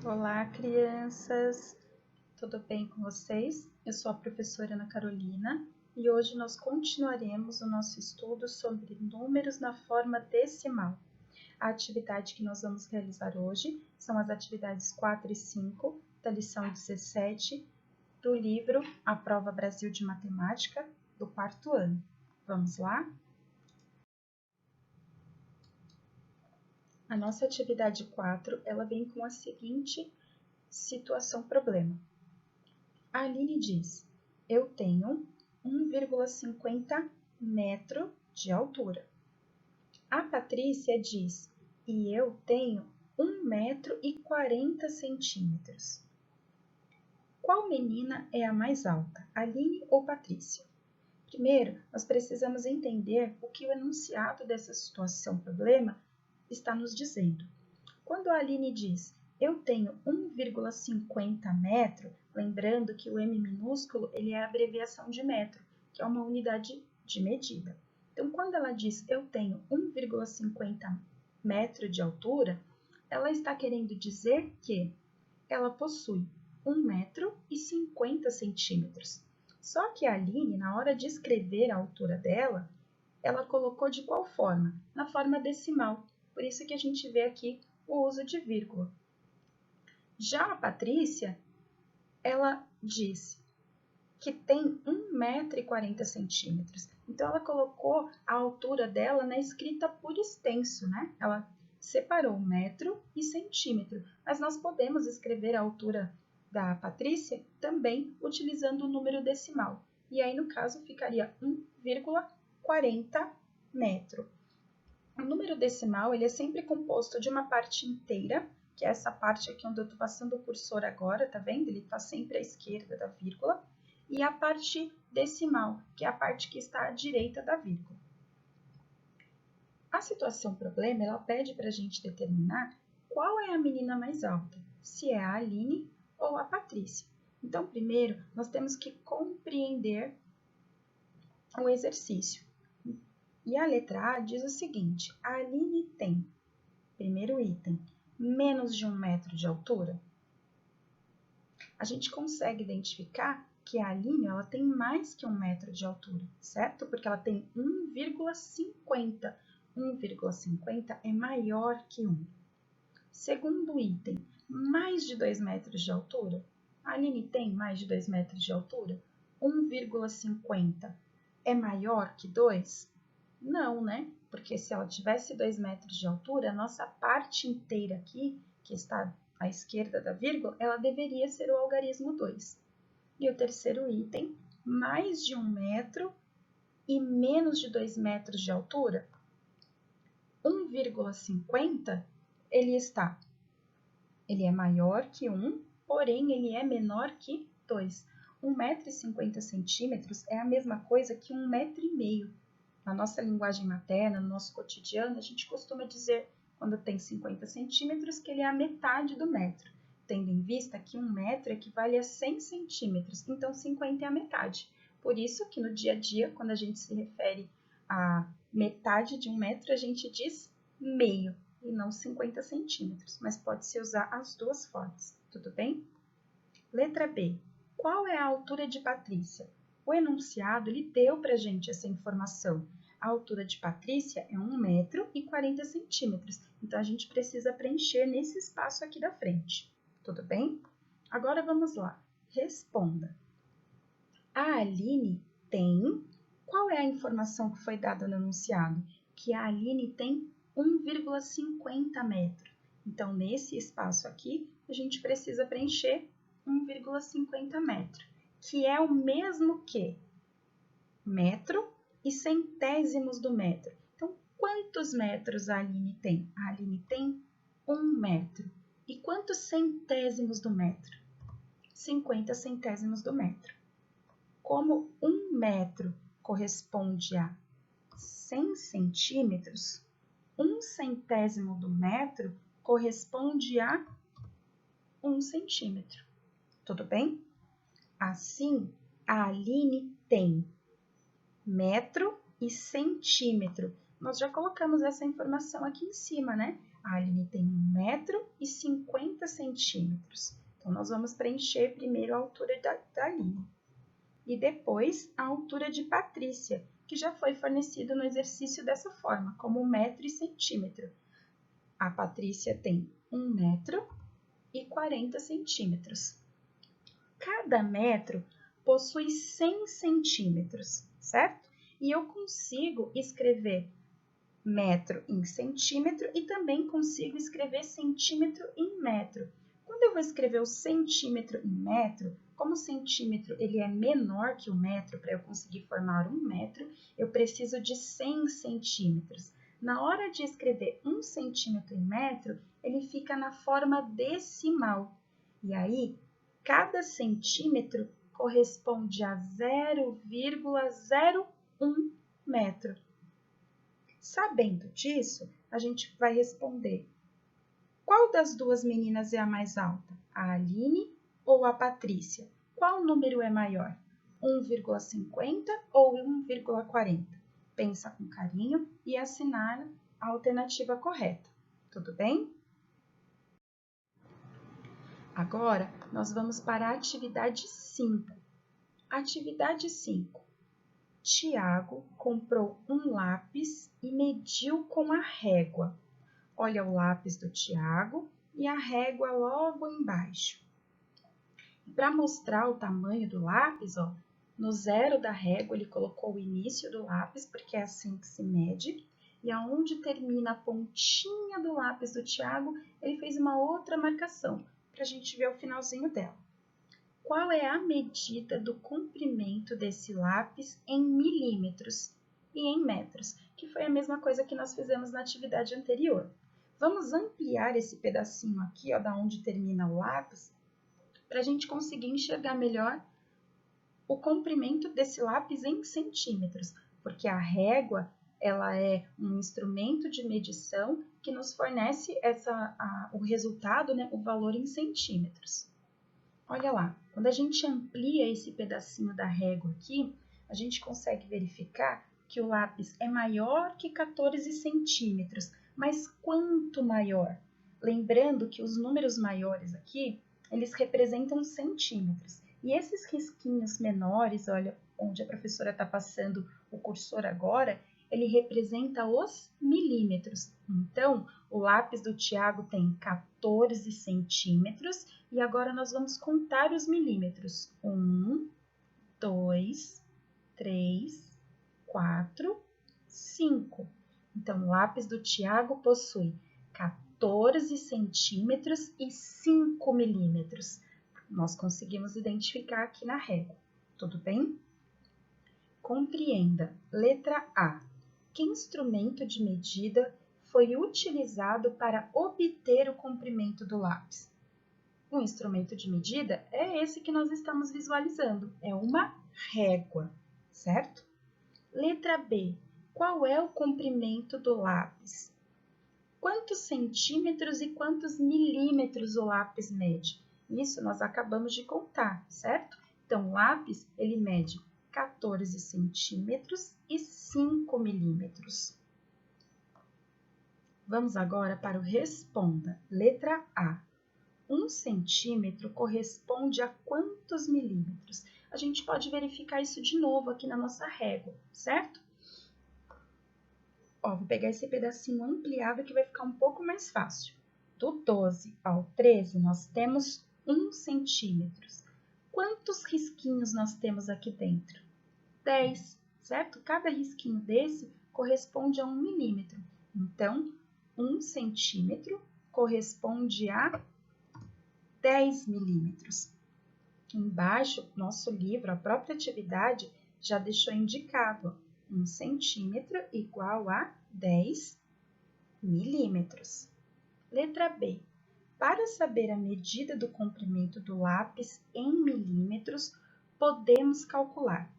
Olá, crianças! Tudo bem com vocês? Eu sou a professora Ana Carolina e hoje nós continuaremos o nosso estudo sobre números na forma decimal. A atividade que nós vamos realizar hoje são as atividades 4 e 5 da lição 17 do livro A Prova Brasil de Matemática do 4º ano. Vamos lá? A nossa atividade 4, ela vem com a seguinte problema. A Aline diz, eu tenho 1,50 metro de altura. A Patrícia diz, e eu tenho 1 metro e 40 centímetros. Qual menina é a mais alta, Aline ou Patrícia? Primeiro, nós precisamos entender o que o enunciado dessa problema está nos dizendo. Quando a Aline diz, eu tenho 1,50 metro, lembrando que o M minúsculo ele é a abreviação de metro, que é uma unidade de medida. Então, quando ela diz, eu tenho 1,50 metro de altura, ela está querendo dizer que ela possui 1 metro e 50 centímetros. Só que a Aline, na hora de escrever a altura dela, ela colocou de qual forma? Na forma decimal. Por isso que a gente vê aqui o uso de vírgula. Já a Patrícia, ela diz que tem 1 metro e 40 centímetros. Então, ela colocou a altura dela na escrita por extenso, né? Ela separou metro e centímetro. Mas nós podemos escrever a altura da Patrícia também utilizando o número decimal. E aí, no caso, ficaria 1,40 metro. O número decimal ele é sempre composto de uma parte inteira, que é essa parte aqui onde eu estou passando o cursor agora, tá vendo? Ele está sempre à esquerda da vírgula. E a parte decimal, que é a parte que está à direita da vírgula. A situação problema, ela pede para a gente determinar qual é a menina mais alta, se é a Aline ou a Patrícia. Então, primeiro, nós temos que compreender o exercício. E a letra A diz o seguinte, a Aline tem, primeiro item, menos de 1 metro de altura. A gente consegue identificar que a Aline ela tem mais que 1 metro de altura, certo? Porque ela tem 1,50. 1,50 é maior que 1. Segundo item, mais de 2 metros de altura. A Aline tem mais de 2 metros de altura? 1,50 é maior que 2? Não, né? Porque se ela tivesse 2 metros de altura, a nossa parte inteira aqui, que está à esquerda da vírgula, ela deveria ser o algarismo 2. E o terceiro item, mais de 1 metro e menos de 2 metros de altura, 1,50, ele é maior que 1, porém ele é menor que 2. 1,50 m é a mesma coisa que 1,5 m. Na nossa linguagem materna, no nosso cotidiano, a gente costuma dizer, quando tem 50 centímetros, que ele é a metade do metro, tendo em vista que 1 metro equivale a 100 centímetros, então 50 é a metade. Por isso que no dia a dia, quando a gente se refere a metade de 1 metro, a gente diz meio e não 50 centímetros, mas pode-se usar as duas formas, tudo bem? Letra B. Qual é a altura de Patrícia? O enunciado ele deu para a gente essa informação. A altura de Patrícia é 1 metro e 40 centímetros, então a gente precisa preencher nesse espaço aqui da frente, tudo bem? Agora vamos lá, responda. A Aline tem... Qual é a informação que foi dada no enunciado? Que a Aline tem 1,50 metro. Então, nesse espaço aqui, a gente precisa preencher 1,50 metro, que é o mesmo que metro e centésimos do metro. Então, quantos metros a Aline tem? A Aline tem 1 metro. E quantos centésimos do metro? 50 centésimos do metro. Como 1 metro corresponde a 100 centímetros, 1 centésimo do metro corresponde a 1 centímetro. Tudo bem? Assim, a Aline tem metro e centímetro. Nós já colocamos essa informação aqui em cima, né? A Aline tem 1,50 m. Então, nós vamos preencher primeiro a altura da Aline. E depois a altura de Patrícia, que já foi fornecido no exercício dessa forma, como 1,00 m e cm. A Patrícia tem 1,40 m. Cada metro possui 100 centímetros, certo? E eu consigo escrever metro em centímetro e também consigo escrever centímetro em metro. Quando eu vou escrever o centímetro em metro, como o centímetro ele é menor que o metro, para eu conseguir formar 1 metro, eu preciso de 100 centímetros. Na hora de escrever 1 centímetro em metro, ele fica na forma decimal. E aí, cada centímetro corresponde a 0,01 metro. Sabendo disso, a gente vai responder: qual das duas meninas é a mais alta? A Aline ou a Patrícia? Qual número é maior? 1,50 ou 1,40? Pensa com carinho e assinala a alternativa correta. Tudo bem? Agora, nós vamos para a atividade 5. Atividade 5. Tiago comprou um lápis e mediu com a régua. Olha o lápis do Tiago e a régua logo embaixo. Para mostrar o tamanho do lápis, ó, no zero da régua ele colocou o início do lápis, porque é assim que se mede. E aonde termina a pontinha do lápis do Tiago, ele fez uma outra marcação, para a gente ver o finalzinho dela. Qual é a medida do comprimento desse lápis em milímetros e em metros? Que foi a mesma coisa que nós fizemos na atividade anterior. Vamos ampliar esse pedacinho aqui, ó, da onde termina o lápis, para a gente conseguir enxergar melhor o comprimento desse lápis em centímetros, porque a régua ela é um instrumento de medição que nos fornece o resultado, né, o valor em centímetros. Olha lá, quando a gente amplia esse pedacinho da régua aqui, a gente consegue verificar que o lápis é maior que 14 centímetros, mas quanto maior? Lembrando que os números maiores aqui, eles representam centímetros. E esses risquinhos menores, olha, onde a professora está passando o cursor agora, ele representa os milímetros. Então, o lápis do Tiago tem 14 centímetros e agora nós vamos contar os milímetros. 1, 2, 3, 4, 5. Então, o lápis do Tiago possui 14 centímetros e 5 milímetros. Nós conseguimos identificar aqui na régua. Tudo bem? Compreenda. Letra A. Que instrumento de medida foi utilizado para obter o comprimento do lápis? O instrumento de medida é esse que nós estamos visualizando, é uma régua, certo? Letra B. Qual é o comprimento do lápis? Quantos centímetros e quantos milímetros o lápis mede? Isso nós acabamos de contar, certo? Então, o lápis, ele mede 14 centímetros e 5 milímetros. Vamos agora para o Responda. Letra A. 1 centímetro corresponde a quantos milímetros? A gente pode verificar isso de novo aqui na nossa régua, certo? Ó, vou pegar esse pedacinho ampliado que vai ficar um pouco mais fácil. Do 12 ao 13, nós temos 1 centímetro. Quantos risquinhos nós temos aqui dentro? 10, certo? Cada risquinho desse corresponde a 1 milímetro. Então, 1 centímetro corresponde a 10 milímetros. Embaixo, nosso livro, a própria atividade, já deixou indicado 1 centímetro igual a 10 milímetros. Letra B. Para saber a medida do comprimento do lápis em milímetros, podemos calcular.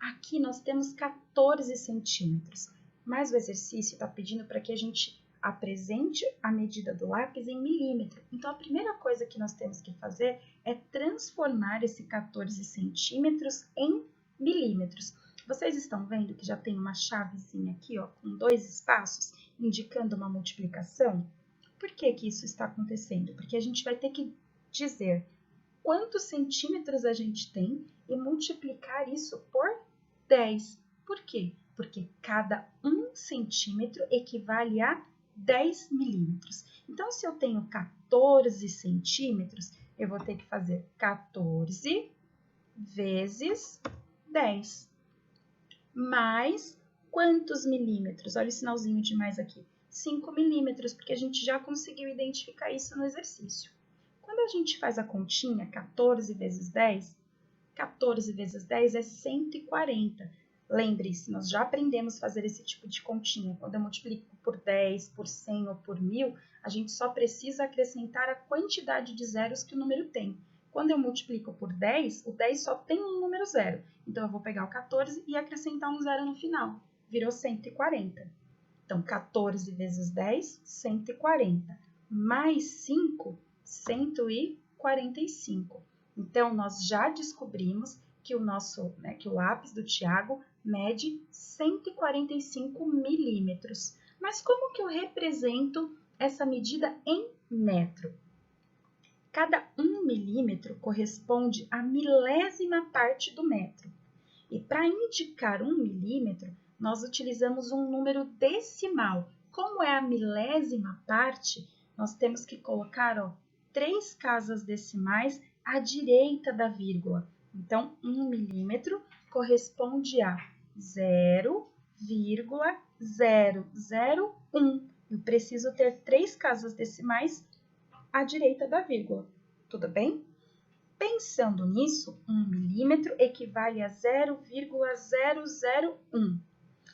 Aqui nós temos 14 centímetros, mas o exercício está pedindo para que a gente apresente a medida do lápis em milímetro. Então, a primeira coisa que nós temos que fazer é transformar esse 14 centímetros em milímetros. Vocês estão vendo que já tem uma chavezinha aqui, ó, com 2 espaços, indicando uma multiplicação? Por que que isso está acontecendo? Porque a gente vai ter que dizer quantos centímetros a gente tem e multiplicar isso por 10. Por quê? Porque cada 1 centímetro equivale a 10 milímetros. Então, se eu tenho 14 centímetros, eu vou ter que fazer 14 vezes 10. Mais quantos milímetros? Olha o sinalzinho de mais aqui. 5 milímetros, porque a gente já conseguiu identificar isso no exercício. Quando a gente faz a continha, 14 vezes 10, 14 vezes 10 é 140. Lembre-se, nós já aprendemos a fazer esse tipo de continha. Quando eu multiplico por 10, por 100 ou por 1000, a gente só precisa acrescentar a quantidade de zeros que o número tem. Quando eu multiplico por 10, o 10 só tem um número zero. Então, eu vou pegar o 14 e acrescentar um zero no final. Virou 140. Então, 14 vezes 10, 140. Mais 5, 145. Então, nós já descobrimos que o que o lápis do Tiago mede 145 milímetros. Mas como que eu represento essa medida em metro? Cada 1 milímetro corresponde à milésima parte do metro. E para indicar 1 milímetro, nós utilizamos um número decimal. Como é a milésima parte, nós temos que colocar 3 casas decimais à direita da vírgula. Então, 1 milímetro corresponde a 0,001. Eu preciso ter 3 casas decimais à direita da vírgula. Tudo bem? Pensando nisso, 1 milímetro equivale a 0,001.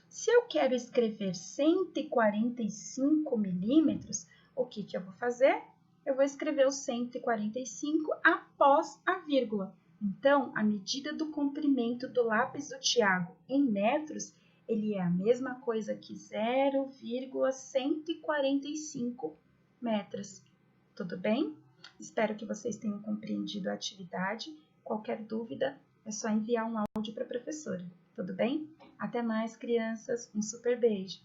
Se eu quero escrever 145 milímetros, o que eu vou fazer? Eu vou escrever o 145 após a vírgula. Então, a medida do comprimento do lápis do Tiago em metros, ele é a mesma coisa que 0,145 metros. Tudo bem? Espero que vocês tenham compreendido a atividade. Qualquer dúvida, é só enviar um áudio para a professora. Tudo bem? Até mais, crianças. Um super beijo!